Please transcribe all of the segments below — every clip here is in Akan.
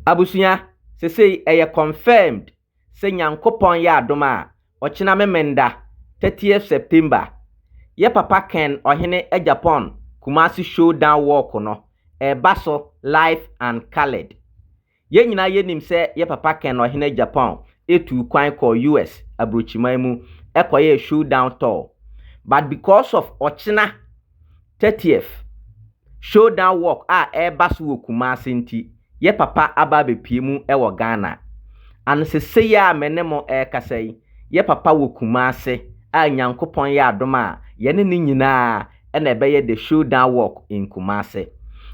Abusuya sesei eye confirmed se Nyankopon ya adoma ochina memenda 30th September ye papa Ken ohene Agyapong Kumasi ShowDown walk no baso live and colored. Ye nyina ye nim se ye papa Ken ohene Agyapong etu kwan ko US abrochiman mu ekoye ShowDown tour. But because of ochina 30th ShowDown walk baso wo Kumasi nti ye papa aba bepie mu ewo Ghana. An sese ya menemo kasai ye papa wo Kumasi Nyankopon ya adoma ye ne nyina na ebeye the ShowDown walk in Kumasi.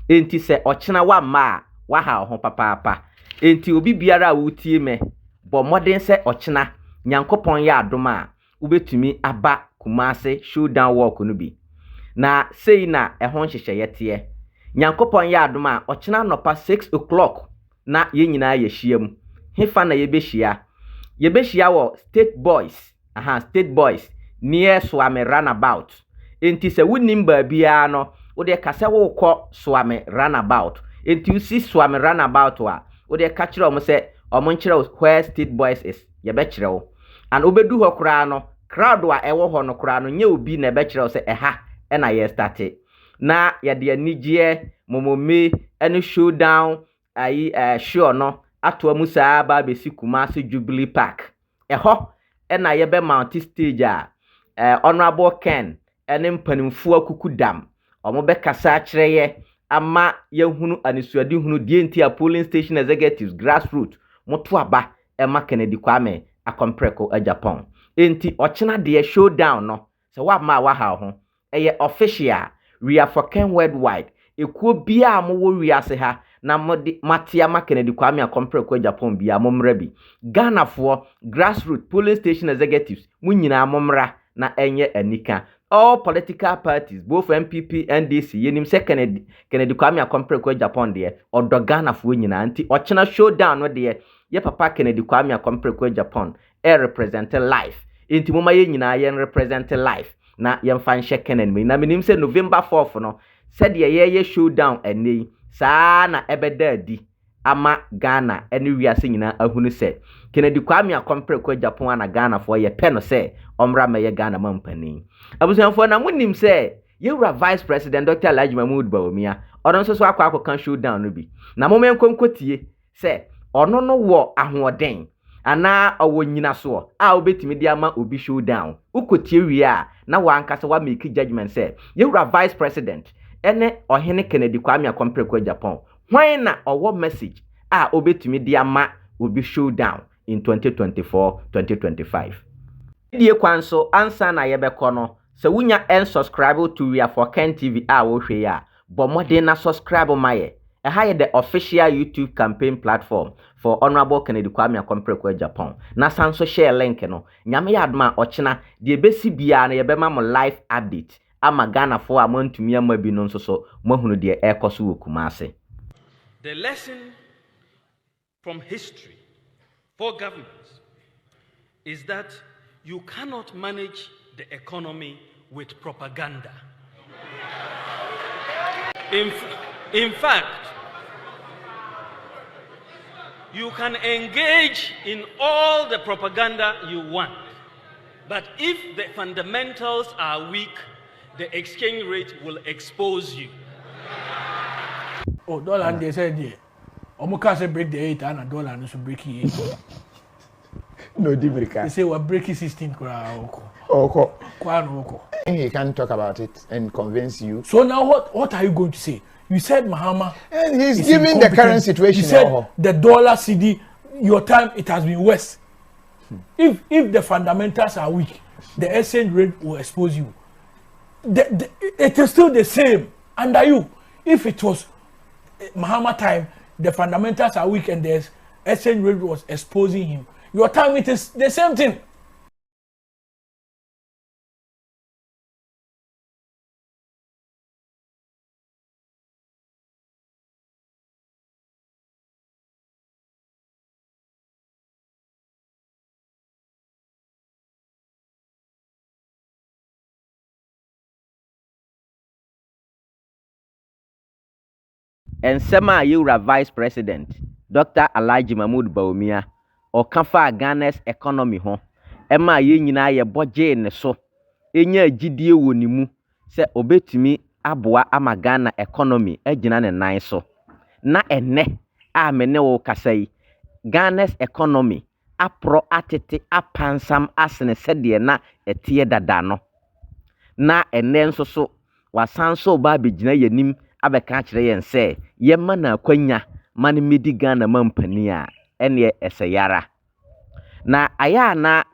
Enti se ochina wa ma wa ha ho papa. Enti obi biara wutie me bo modern se ochina Nyankopon ya adoma ubetumi aba Kumasi ShowDown walk no bi. Na sei na ehon hyehye yete Nyankopon ya adoma ochina nopa 6 o'clock na ye nyina ye hyiam. Hefa na ye behia wo State Boys near Swame Runabout. Enti se wunim ba bia no wo de kase wo kọ Swame Runabout. Enti usi Swame Runabout wa wo de ka kire o mo se o mo nkire where State Boys is ye be kire wo. And obedu ho kra no crowd wa ewo ho no kra no nye obi na be kire wo se eha na ye start. Na ye de anigye momome ene ShowDown show no ato musa ba besi Kumasi Jubilee Park. Eho na ye be mount stage honorable Ken ene mpanimfo akukudam omo be kasa kire ye ama ye hunu anisuade hunu die nti a polling station executives grassroots moto aba ema Kennedy Kwame akompreko Agyapong. Enti ochina de ShowDown no se wa ma wa ha ho eye official we are for Ken worldwide ekuo bia mo wo wiase ha na matia ma Kennedy Kwame akompreko Agyapong bia momra bi Ghana for grassroots polling station executives munyina momra na enye anika. All political parties, both MPP, NDC, yenim se Kennedy Kwame akompreko Agyapong de odo Ghana for nyina anti ochina ShowDown no de ye papa Kennedy Kwame akompreko Agyapong represent life. Inti moma ye nyina ye represent life na ye mfa nhye Kennedy na menim se November 4th no said ye ShowDown eni saa na ebeda adi ama Ghana eni wiase nyina ahunu se Kennedy Kwame akompreko Agyapong na Ghana for ye peno se omra me ye Ghana mampani. Abusuanfo na munim se yewura Vice President Dr. Alhaji Mahmoud Bawumia odon so akwa kan ShowDown no bi na momenkonkotie se ono no wo ahoden ana owo nyina so obetimi dia ma obi ShowDown ukotie wi na wankasa wa make judgment se yewura Vice President ene ohene Kennedy Kwame akompreko Agyapong hwan na owo message obetimi dia ma obi ShowDown in 2024-2025. Die kwanso ansa na yebekọ no se wunya subscribe to we are for Ken TV wo hwe ya bo modern na subscribe maye eha the official YouTube campaign platform for Honorable Kennedy Kwame akompreko Agyapong na sanso share link no nyame ya adoma ochina de besi bia na yebema mo live update ama Ghana for amantumi ama bi no nso so mahunu de ekoso wo Kumasi. The lesson from history for governments is that you cannot manage the economy with propaganda. In fact, you can engage in all the propaganda you want, but if the fundamentals are weak, the exchange rate will expose you. Oh, dollar they said yeah. Omuka say break the 8 and dollar no should break it. No, they say we're breaking 16 he can talk about it and convince you. So now what are you going to say? You said Mahama, and he's giving the current situation. You said the dollar CD, your time it has been worse. If the fundamentals are weak, the exchange rate will expose you. It is still the same under you. If it was Mahama time, the fundamentals are weak and the exchange rate was exposing him. Your time it is the same thing. Ensema yewura Vice President Dr. Alhaji Mahmood Bawumia okafa Ghana's economy ho ema ye nyina ye boje ne so enya agidie woni mu se obetumi aboa ama Ghana economy agina ne nan so na enne a mene wo kasai Ghana's economy apro atete apansam asene sede na etie dada no na enne nso so wasanso ba begina yanim abeka kire yen se yemma na akwanya man medi Ghana mampani a ene eseyara na aya na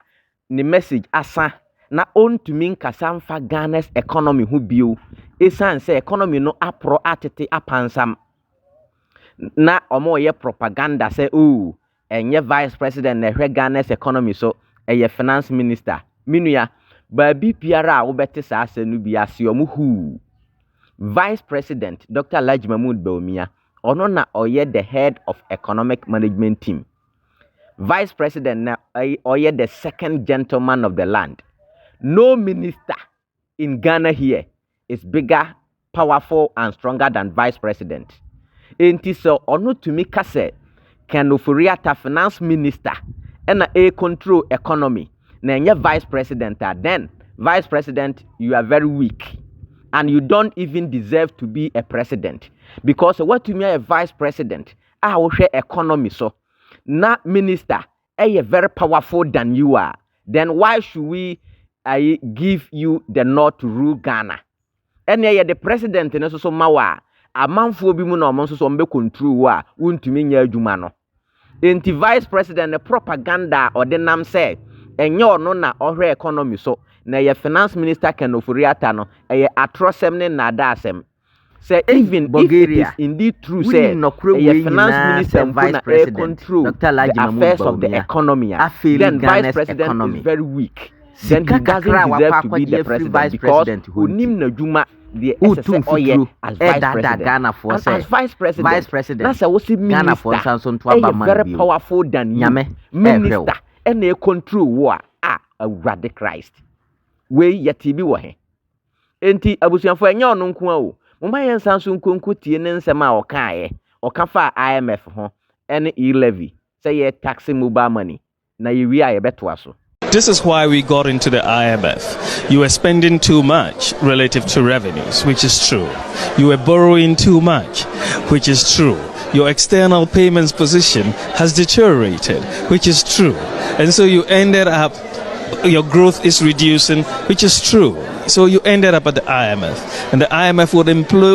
ni message asa na ontumi nkasa mfa Ghana's economy hu bio esan se economy no apro atete apansam na omo ye propaganda se enye vice president na hwe Ghana's economy so eye finance minister minua baabi piara a wobete sa asenu bi ase omo hu vice president Dr. Alhaji Mahmood Bawumia ono na oye the head of economic management team. Vice president na oye the second gentleman of the land. No minister in Ghana here is bigger, powerful and stronger than vice president. Enti so ono tumi kase kan ofuriata finance minister and a control economy na nye vice president then vice president you are very weak and you don't even deserve to be a president because what to me a vice president wo hwe economy so na minister very powerful than you are, then why should we give you the nod to rule Ghana? And the president and so mawa amanfo bi mu na omo so mbe control a untumi nya adwuma no enti vice president the propaganda or the nam say enye ono na ohwe economy so na ye finance minister Ken Ofori-Atta no atrosem ne nadasem say even Bulgaria, if it is indeed true say ye finance minister and vice president control Dr. the affairs of the economy then vice president is very weak, then he doesn't deserve to be the president because unim na dwuma the SSO as vice president that's a Ghana for Samson to very powerful than you minister and a control war a radical Christ we yetibi wo he enti abusuanfo enye ono nko a o moma yen sanso nkonko tie ne nsema a okae okafa IMF ho ene e-levy say ye tax mobile money na ye wi a ye beto aso. This is why we got into the IMF. You were spending too much relative to revenues, which is true. You were borrowing too much, which is true. Your external payments position has deteriorated, which is true. And so you ended up, your growth is reducing, which is true. So you ended up at the IMF. And the IMF would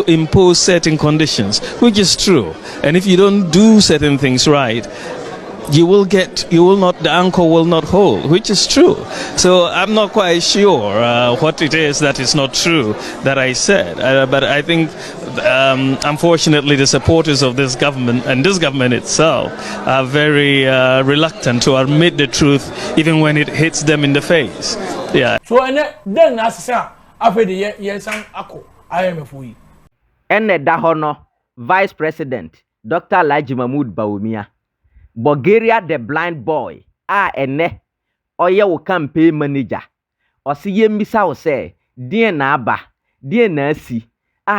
impose certain conditions, which is true. And if you don't do certain things right, the anchor will not hold, which is true. So I'm not quite sure what it is that is not true that I said. But I think, unfortunately, the supporters of this government and this government itself are very reluctant to admit the truth, even when it hits them in the face. Yeah. So then as after the yes ako IMF we. Enne dahono Vice President Dr. Alhaji Mahmood Bawumia Bulgaria the blind boy ene oye wo campaign manager osi yembisa wo say den na aba den na asi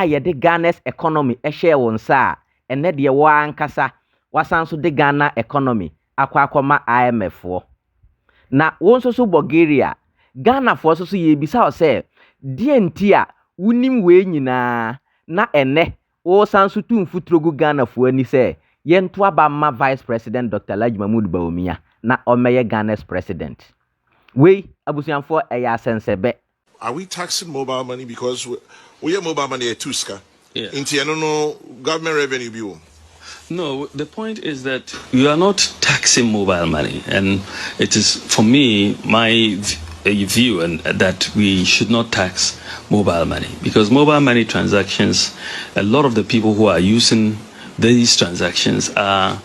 ye de Ghana's economy share won sa ene de wo ankasa wasanso de Ghana economy akwa IMF wo na wonso so Bulgaria Ghana for so yebisa wo say den ntia wunim we nyina na ene wo sanso tumfutrogu Ghana fo ani say yentu abama Vice President Dr. Alhaji Mahmood Bawumia na omeye Ghana's president. We abusianfo eya sensebe. Are we taxing mobile money because we have mobile money at Tuska? Yeah. No government revenue bill. No, the point is that you are not taxing mobile money, and it is for me my view and that we should not tax mobile money because mobile money transactions, a lot of the people who are using these transactions are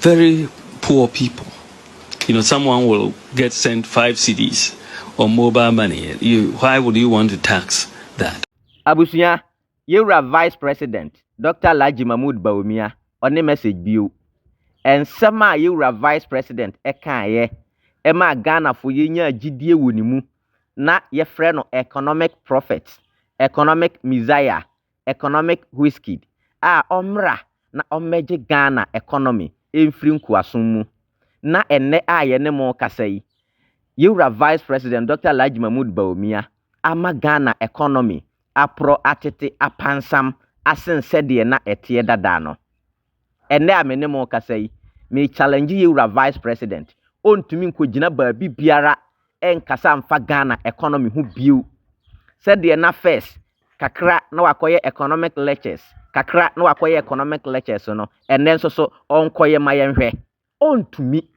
very poor people. You know, someone will get sent 5 CDs on mobile money. Why would you want to tax that? Abusia, you're Vice President, Dr. Alhaji Mahmood Bawumia, on a message view. And sama you're Vice President, Emma Ghana for yenya GDA wunimu, na ye friend of economic prophets, economic messiah, economic whiskey. Omra na omeje Ghana economy emfiri nkuasom mu na enne aye ne mo kasa yi Yewura Vice President Dr. Alhaji Mahmood Bawumia ama Ghana economy apro atete apansam asensede na etie dada no enne amene mo kasa yi me challenge Yewura Vice President ontumi nkogina baabi biara enkasa mfa Ghana economy hu biu sede na first kakra na wakoye economic lectures kakra na wakoye economic lectures no enne nso so onkoye mayenhwe ontumi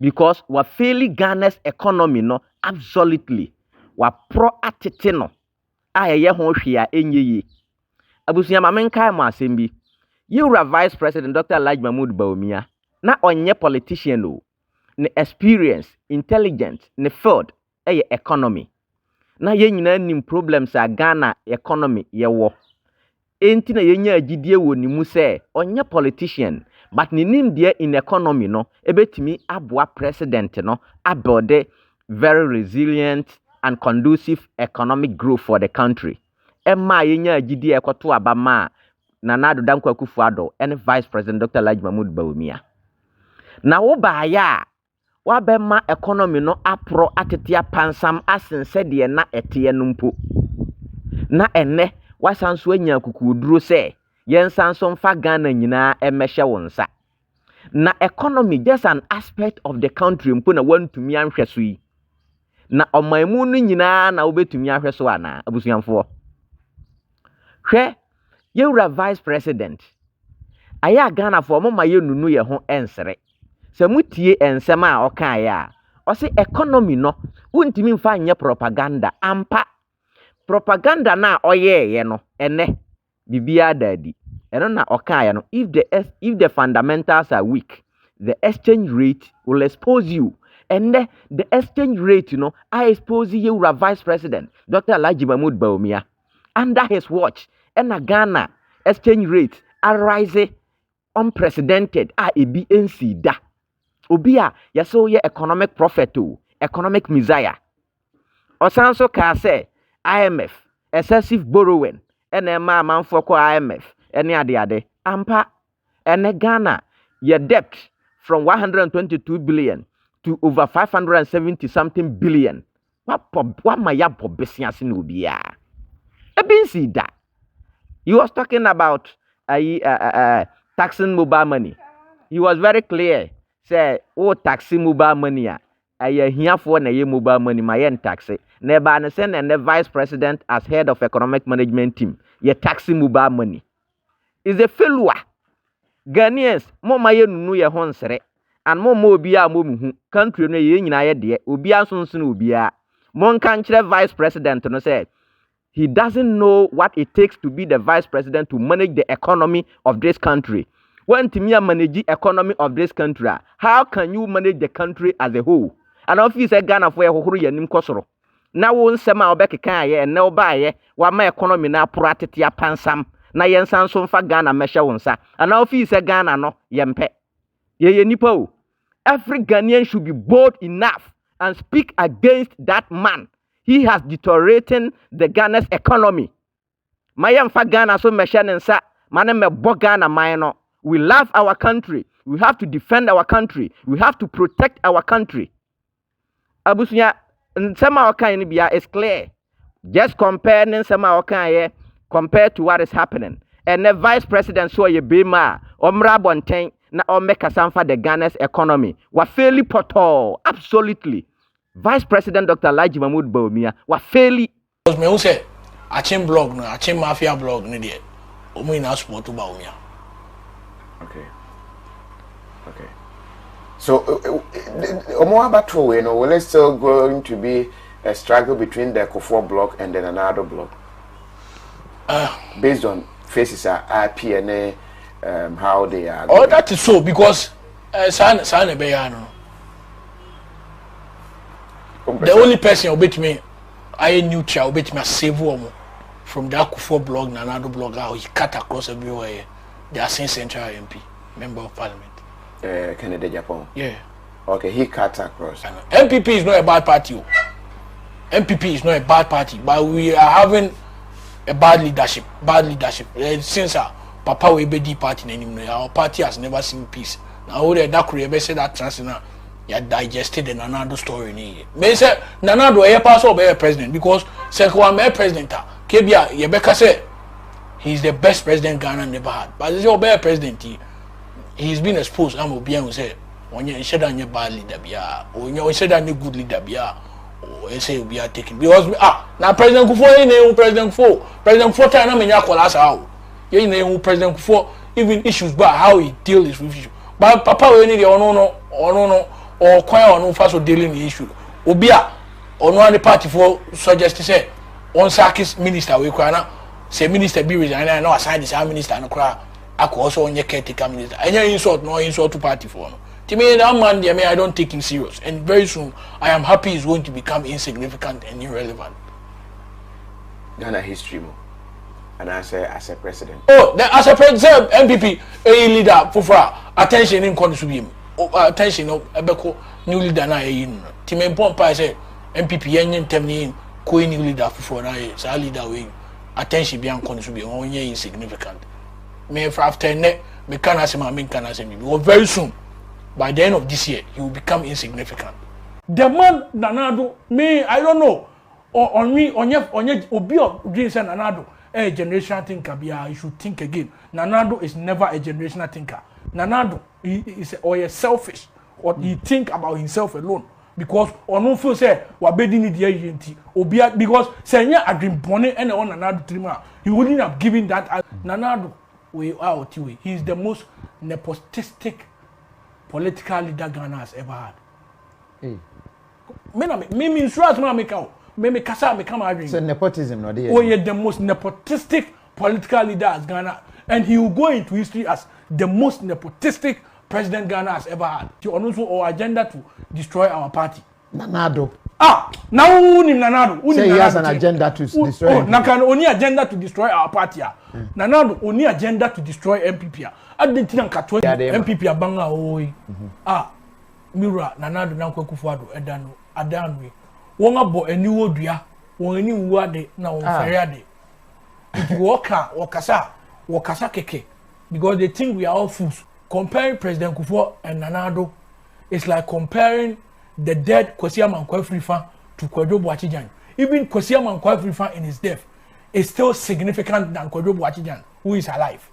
because wa fairly Ghana's economy no absolutely wa pro atete no ayeye ho hwe a enyeyi abusunya mamenka ma asembi Yewura Vice President Dr. Alhaji Mahmood Bawumia na onye politician o ne experience intelligent ne field economy na ye nyina nim problems a Ghana economy yewo enti na yenya agidie wo ni mu se onye politician but ni nim de in economy no ebetimi aboa president no abode very resilient and conducive economic growth for the country emma yenya agidie ekoto abama na nado danko Akufo-Addo and Vice President Dr. Alhaji Mahmood Bawumia na wo baaya wabema economy no apro atetia pansam asensede na etie no mpo na enne wasanso anya kukuduro se yensanso mfa Ghana nyina emehye wonsa na economy just an aspect of the country mpo na wantumi anhweso yi na omanmu no nyina na obetumi ahweso ana abusuanfo hwe Yewura Vice President aya Ghana fo mo maye nunu ye ho ensere se mutie ensem a okan ya o se economy no untimi mfa anye propaganda ampa propaganda na oyeye no ene bibia dadi eno na okan ya no if the fundamentals are weak the exchange rate will expose you and the exchange rate I expose Yewura Vice President Dr. Alhaji Mahmood Bawumia under his watch and a Ghana exchange rate arise unprecedented ebi ensi da obi a yaso ye economic prophet economic messiah osanso ka say IMF excessive borrowing ene ma manfo ko IMF ene ade ampa ene Ghana ye debt from 122 billion to over 570 something billion what ma ya bobesiase no bia ebinsi da. He was talking about taxing mobile money. He was very clear. Say, oh, taxing mobile money. I hear for na mobile money, my end tax. Neba Anesen and the vice president as head of economic management team. Ye taxing mobile money. Is a failure. Ghanaians, mo maye nunu ye honsere. And mo obiya mo muhu. Country no ye nyina ye de. Obiya sunsun obiya. Mon kanchre vice president no say. He doesn't know what it takes to be the vice president to manage the economy of this country. When Timia manage the economy of this country, how can you manage the country as a whole? And if you say Ghana for who you nim kosoro. Now won sema obeke kan ye and no buy wa my economy na puratetia pansam na yensan so mfa Ghana mesha wonsa. And if you say Ghana no yempe. Ye nipa o. Every Ghanaian should be bold enough and speak against that man. He has deteriorated the Ghana's economy. Mayam fa Ghana so meshanensa mane me bo Ghana mayno. We love our country. We have to defend our country. We have to protect our country. Abusunya nsema okan ni bia is clear. Just compare nsema okan ye compared to what is happening. And the vice president so ye bema omra bonten na omeka sanfa the Ghana's economy. Wa fairly poto absolutely. Vice President Dr. Alhaji Mahmood Bawumia wa fairly because me who say Achim blog no Achim mafia blog ni de omo ina support Bawumia. Okay. So omo abato we no will it still going to be a struggle between the Akufo block and then another block? Based on faces are IP and how they are. Oh, that is so because san be the only person obey me, I knew child obey me save woman from the Akufo blog and another blog how he cut across everywhere. They are saying Central MP, Member of Parliament. Kennedy Agyapong. Yeah. Okay, he cut across. MPP is not a bad party. MPP is not a bad party, but we are having a bad leadership. Since Papa we be party anymore. Our party has never seen peace. Now all that could say that trans now you digested the Nanado story ni. Me say Nanado e pass or be president because Sekwa me president Kebia Yebeka say he's the best president Ghana never had. But he's your president he's been exposed. I'm obian say when you said that you bad leader bia or you said that you good leader bia or say we are taking because now President Kufuor President Kufuor time na me nya kola sa you know President Kufuor even issues but how he deals with issues. But Papa we need no or kwai on first dealing the issue. Obia on one the party for suggest say on Sakis minister we kwana say minister be resign and now assign this minister and kra ako also on your caretaker minister. And you insult to party for no. To me that man there I don't take him serious and very soon I am happy he's going to become insignificant and irrelevant. Ghana history mo. And I say as a president. Oh, as a president MPP a leader for attention in consume attention of ebeko new leader na yin time pompa say MPP yen temni ko new leader for na say leader we attention be an consume on yen insignificant me after ne me can asema me can asema because very soon by the end of this year he will become insignificant. The man Nanado me I don't know on me onye obi of dreams and Nanado a generational thinker bia you should think again. Nanado is never a generational thinker. Nanado is or selfish or he think about himself alone because or no feel say we bedding the agent obia because say a dream bonnet and on Nanado dreamer he wouldn't have given that. Nanado we out way he is the most nepotistic political leader Ghana has ever had. Me insurance man make out me kasa me come agree. So nepotism no there. Oh yeah, the most nepotistic political leader as Ghana and he will go into history as the most nepotistic president Ghana has ever had. He also our agenda to destroy our party. Nanado. Now Nanado. Say he has an agenda to destroy. Nakan only agenda to destroy our party. Nanado only agenda to destroy MPP. I didn't think Katwa MPP abanga oi. Mira Nanado na Kufuor Adanwe. Wonga bo eniwo dua, won eni wuwa de na won fere de. It wakasa keke because they think we are all fools. Comparing President Kufuor and Nanado is like comparing the dead Kwesi Amankwah-Afrifa to Kwadwo Boakye. Even Kwesi Amankwah-Afrifa in his death is still significant than Kwadwo Boakye, who is alive.